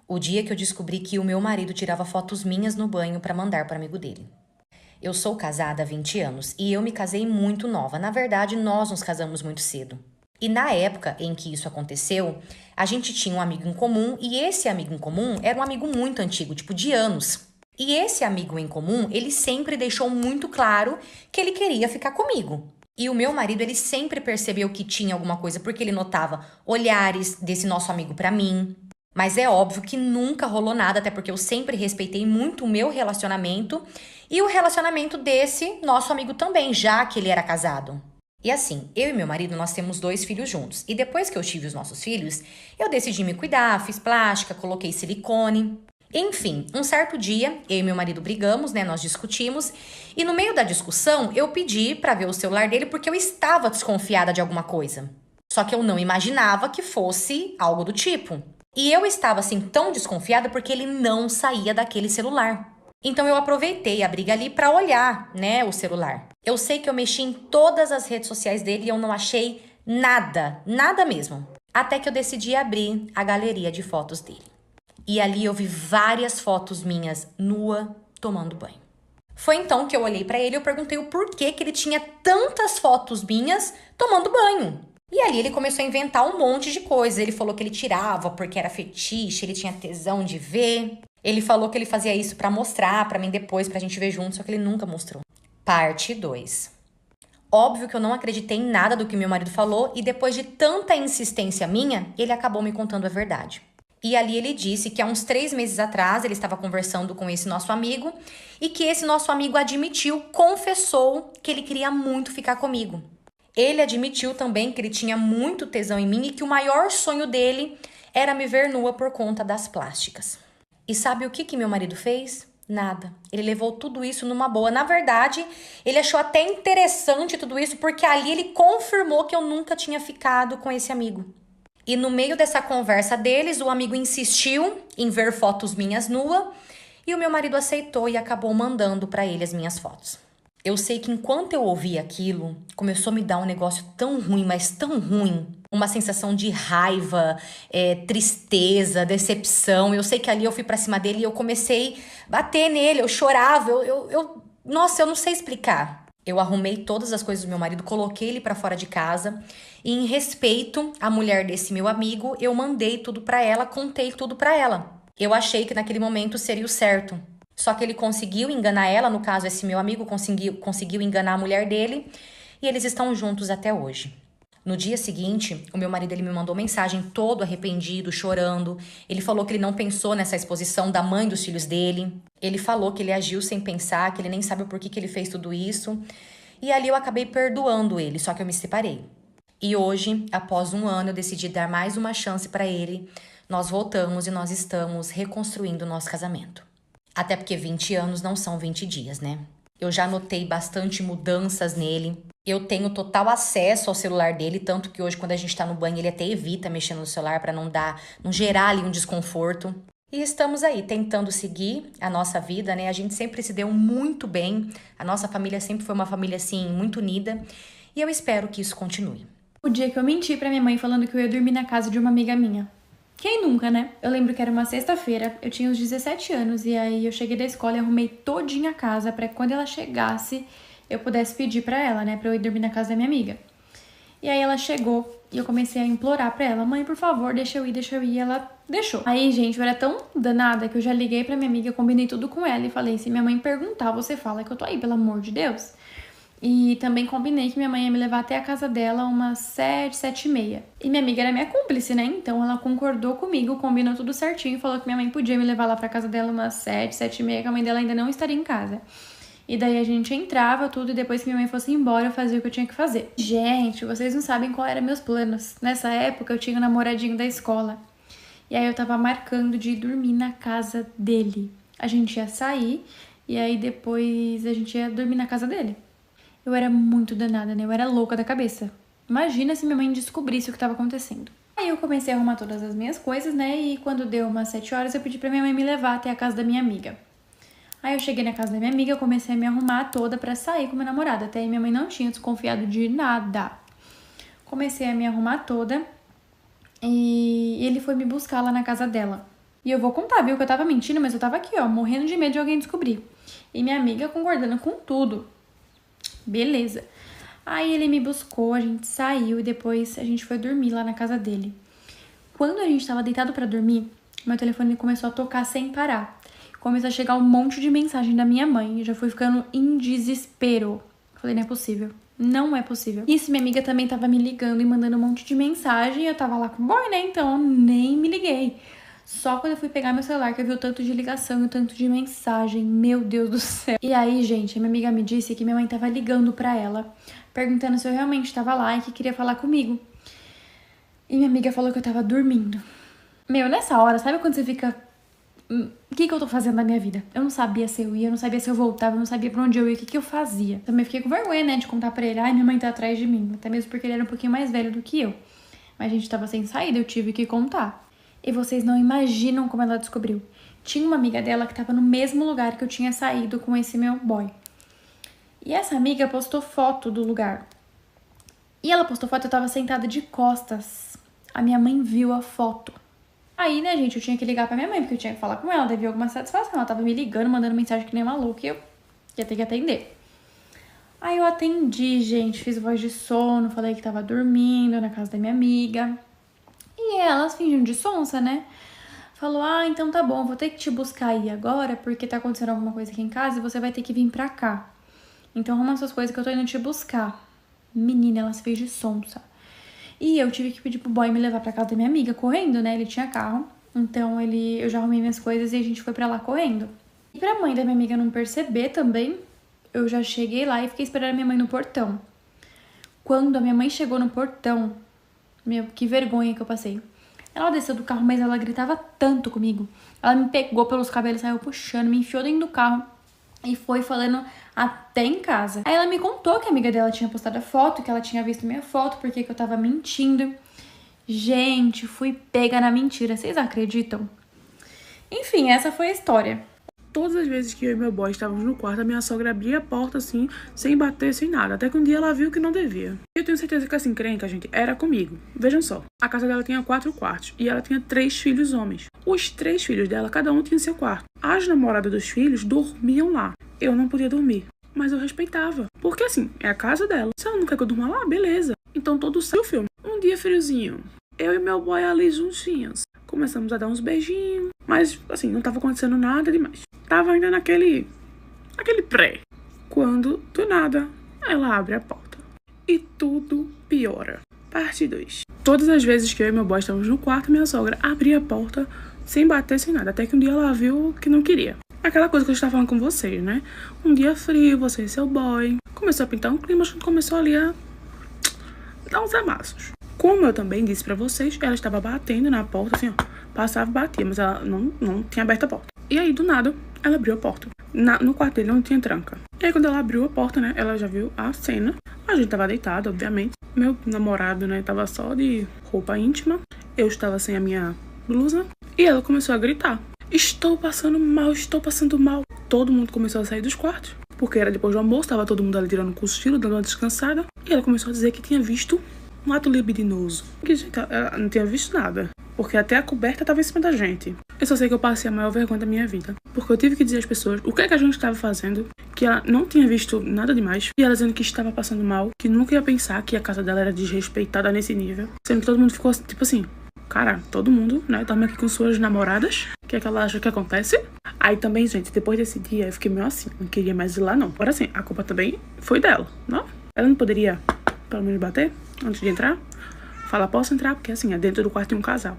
O dia que eu descobri que o meu marido tirava fotos minhas no banho para mandar para amigo dele. Eu sou casada há 20 anos e eu me casei muito nova. Na verdade, nós nos casamos muito cedo. E na época em que isso aconteceu, a gente tinha um amigo em comum e esse amigo em comum era um amigo muito antigo, tipo de anos. E esse amigo em comum, ele sempre deixou muito claro que ele queria ficar comigo. E o meu marido, ele sempre percebeu que tinha alguma coisa porque ele notava olhares desse nosso amigo pra mim. Mas é óbvio que nunca rolou nada, até porque eu sempre respeitei muito o meu relacionamento e o relacionamento desse nosso amigo também, já que ele era casado. E assim, eu e meu marido, nós temos 2 filhos juntos. E depois que eu tive os nossos filhos, eu decidi me cuidar, fiz plástica, coloquei silicone. Enfim, um certo dia, eu e meu marido brigamos, né? Nós discutimos. E no meio da discussão, eu pedi pra ver o celular dele porque eu estava desconfiada de alguma coisa. Só que eu não imaginava que fosse algo do tipo. E eu estava assim tão desconfiada porque ele não saía daquele celular. Então eu aproveitei a briga ali pra olhar, né, o celular. Eu sei que eu mexi em todas as redes sociais dele e eu não achei nada, nada mesmo. Até que eu decidi abrir a galeria de fotos dele. E ali eu vi várias fotos minhas nua tomando banho. Foi então que eu olhei pra ele e eu perguntei o porquê que ele tinha tantas fotos minhas tomando banho. E ali ele começou a inventar um monte de coisa. Ele falou que ele tirava porque era fetiche, ele tinha tesão de ver. Ele falou que ele fazia isso pra mostrar pra mim depois, pra gente ver junto, só que ele nunca mostrou. Parte 2. Óbvio que eu não acreditei em nada do que meu marido falou e depois de tanta insistência minha, ele acabou me contando a verdade. E ali ele disse que há uns 3 meses atrás ele estava conversando com esse nosso amigo e que esse nosso amigo admitiu, confessou que ele queria muito ficar comigo. Ele admitiu também que ele tinha muito tesão em mim e que o maior sonho dele era me ver nua por conta das plásticas. E sabe o que meu marido fez? Nada. Ele levou tudo isso numa boa. Na verdade, ele achou até interessante tudo isso porque ali ele confirmou que eu nunca tinha ficado com esse amigo. E no meio dessa conversa deles, o amigo insistiu em ver fotos minhas nua e o meu marido aceitou e acabou mandando para ele as minhas fotos. Eu sei que enquanto eu ouvi aquilo, começou a me dar um negócio tão ruim, mas tão ruim. Uma sensação de raiva, tristeza, decepção. Eu sei que ali eu fui pra cima dele e eu comecei a bater nele, eu chorava, nossa, eu não sei explicar. Eu arrumei todas as coisas do meu marido, coloquei ele pra fora de casa e em respeito à mulher desse meu amigo, eu mandei tudo pra ela, contei tudo pra ela. Eu achei que naquele momento seria o certo. Só que ele conseguiu enganar ela, no caso, esse meu amigo conseguiu enganar a mulher dele e eles estão juntos até hoje. No dia seguinte, o meu marido ele me mandou mensagem todo arrependido, chorando. Ele falou que ele não pensou nessa exposição da mãe dos filhos dele. Ele falou que ele agiu sem pensar, que ele nem sabe o porquê que ele fez tudo isso. E ali eu acabei perdoando ele, só que eu me separei. E hoje, após um ano, eu decidi dar mais uma chance pra ele. Nós voltamos e nós estamos reconstruindo o nosso casamento. Até porque 20 anos não são 20 dias, né? Eu já notei bastante mudanças nele. Eu tenho total acesso ao celular dele, tanto que hoje quando a gente tá no banho ele até evita mexer no celular para não gerar ali um desconforto. E estamos aí tentando seguir a nossa vida, né? A gente sempre se deu muito bem. A nossa família sempre foi uma família assim muito unida, e eu espero que isso continue. O dia que eu menti pra minha mãe falando que eu ia dormir na casa de uma amiga minha. Quem nunca, né? Eu lembro que era uma sexta-feira, eu tinha uns 17 anos, e aí eu cheguei da escola e arrumei todinha a casa pra que quando ela chegasse, eu pudesse pedir pra ela, né, pra eu ir dormir na casa da minha amiga. E aí ela chegou e eu comecei a implorar pra ela, mãe, por favor, deixa eu ir, e ela deixou. Aí, gente, eu era tão danada que eu já liguei pra minha amiga, combinei tudo com ela e falei, se minha mãe perguntar, você fala que eu tô aí, pelo amor de Deus. E também combinei que minha mãe ia me levar até a casa dela umas 7, 7h30. E minha amiga era minha cúmplice, né? Então ela concordou comigo, combinou tudo certinho, falou que minha mãe podia me levar lá pra casa dela umas 7, 7h30, que a mãe dela ainda não estaria em casa. E daí a gente entrava tudo e depois que minha mãe fosse embora eu fazia o que eu tinha que fazer. Gente, vocês não sabem qual eram meus planos. Nessa época eu tinha um namoradinho da escola. E aí eu tava marcando de ir dormir na casa dele. A gente ia sair e aí depois a gente ia dormir na casa dele. Eu era muito danada, né? Eu era louca da cabeça. Imagina se minha mãe descobrisse o que estava acontecendo. Aí eu comecei a arrumar todas as minhas coisas, né? E quando deu umas 7 horas, eu pedi pra minha mãe me levar até a casa da minha amiga. Aí eu cheguei na casa da minha amiga, comecei a me arrumar toda pra sair com meu namorado. Até aí minha mãe não tinha desconfiado de nada. Comecei a me arrumar toda e ele foi me buscar lá na casa dela. E eu vou contar, viu, que eu tava mentindo, mas eu tava aqui, ó, morrendo de medo de alguém descobrir. E minha amiga concordando com tudo. Beleza. Aí ele me buscou, a gente saiu e depois a gente foi dormir lá na casa dele. Quando a gente tava deitado pra dormir, meu telefone começou a tocar sem parar. Começou a chegar um monte de mensagem da minha mãe. Eu já fui ficando em desespero. Falei, não é possível. Não é possível. Isso, minha amiga também tava me ligando e mandando um monte de mensagem. Eu tava lá com o boy, né? Então eu nem me liguei. Só quando eu fui pegar meu celular que eu vi o tanto de ligação e o tanto de mensagem. Meu Deus do céu. E aí, gente, a minha amiga me disse que minha mãe tava ligando pra ela, perguntando se eu realmente tava lá e que queria falar comigo. E minha amiga falou que eu tava dormindo. Meu, nessa hora, sabe quando você fica... O que eu tô fazendo na minha vida? Eu não sabia se eu ia, eu não sabia se eu voltava, eu não sabia pra onde eu ia, o que eu fazia. Também fiquei com vergonha, né, de contar pra ele, ai, minha mãe tá atrás de mim. Até mesmo porque ele era um pouquinho mais velho do que eu. Mas a gente tava sem saída, eu tive que contar. E vocês não imaginam como ela descobriu. Tinha uma amiga dela que tava no mesmo lugar que eu tinha saído com esse meu boy. E essa amiga postou foto do lugar. E ela postou foto, eu tava sentada de costas. A minha mãe viu a foto. Aí, né, gente, eu tinha que ligar pra minha mãe, porque eu tinha que falar com ela, devia alguma satisfação. Ela tava me ligando, mandando mensagem que nem maluca, e eu ia ter que atender. Aí eu atendi, gente, fiz voz de sono, falei que tava dormindo na casa da minha amiga. E elas fingindo de sonsa, né? Falou, ah, então tá bom, vou ter que te buscar aí agora, porque tá acontecendo alguma coisa aqui em casa e você vai ter que vir pra cá. Então arruma suas coisas que eu tô indo te buscar. Menina, elas fez de sonsa. E eu tive que pedir pro boy me levar pra casa da minha amiga, correndo, né? Ele tinha carro. Então eu já arrumei minhas coisas e a gente foi pra lá correndo. E pra mãe da minha amiga não perceber também, eu já cheguei lá e fiquei esperando a minha mãe no portão. Quando a minha mãe chegou no portão, meu, que vergonha que eu passei. Ela desceu do carro, mas ela gritava tanto comigo. Ela me pegou pelos cabelos, saiu puxando, me enfiou dentro do carro e foi falando até em casa. Aí ela me contou que a amiga dela tinha postado a foto, que ela tinha visto minha foto, porque que eu tava mentindo. Gente, fui pega na mentira, vocês acreditam? Enfim, essa foi a história. Todas as vezes que eu e meu boy estávamos no quarto, a minha sogra abria a porta assim, sem bater, sem nada. Até que um dia ela viu que não devia. Eu tenho certeza que essa encrenca, gente, era comigo. Vejam só, a casa dela tinha 4 quartos e ela tinha 3 filhos homens. Os 3 filhos dela, cada um tinha seu quarto. As namoradas dos filhos dormiam lá. Eu não podia dormir, mas eu respeitava. Porque assim, é a casa dela. Se ela não quer que eu durma lá, beleza. Então todo o filme. Um dia friozinho, eu e meu boy ali juntinhos. Começamos a dar uns beijinhos, mas assim, não tava acontecendo nada demais. Tava ainda naquele pré. Quando, do nada, ela abre a porta. E tudo piora. Parte 2. Todas as vezes que eu e meu boy estávamos no quarto, minha sogra abria a porta sem bater, sem nada. Até que um dia ela viu que não queria. Aquela coisa que eu estava falando com vocês, né? Um dia frio, você e seu boy. Começou a pintar um clima, a gente começou ali a dar uns amassos. Como eu também disse pra vocês, ela estava batendo na porta, assim, ó. Passava e batia, mas ela não tinha aberto a porta. E aí, do nada, ela abriu a porta. No quarto dele não tinha tranca. E aí, quando ela abriu a porta, né, ela já viu a cena. A gente tava deitado, obviamente. Meu namorado, né, tava só de roupa íntima. Eu estava sem a minha blusa. E ela começou a gritar. Estou passando mal, estou passando mal. Todo mundo começou a sair dos quartos. Porque era depois do almoço, tava todo mundo ali tirando um cochilo, dando uma descansada. E ela começou a dizer que tinha visto um ato libidinoso. Que, gente, ela não tinha visto nada. Porque até a coberta tava em cima da gente. Eu só sei que eu passei a maior vergonha da minha vida. Porque eu tive que dizer às pessoas o que é que a gente estava fazendo. Que ela não tinha visto nada demais. E ela dizendo que estava passando mal. Que nunca ia pensar que a casa dela era desrespeitada nesse nível. Sendo que todo mundo ficou tipo assim... Cara, todo mundo, né, dorme aqui com suas namoradas. O que é que ela acha que acontece? Aí também, gente, depois desse dia eu fiquei meio assim. Não queria mais ir lá, não. Agora sim, a culpa também foi dela, não? Ela não poderia, pelo menos, bater antes de entrar? Fala, posso entrar? Porque assim, é dentro do quarto de um casal.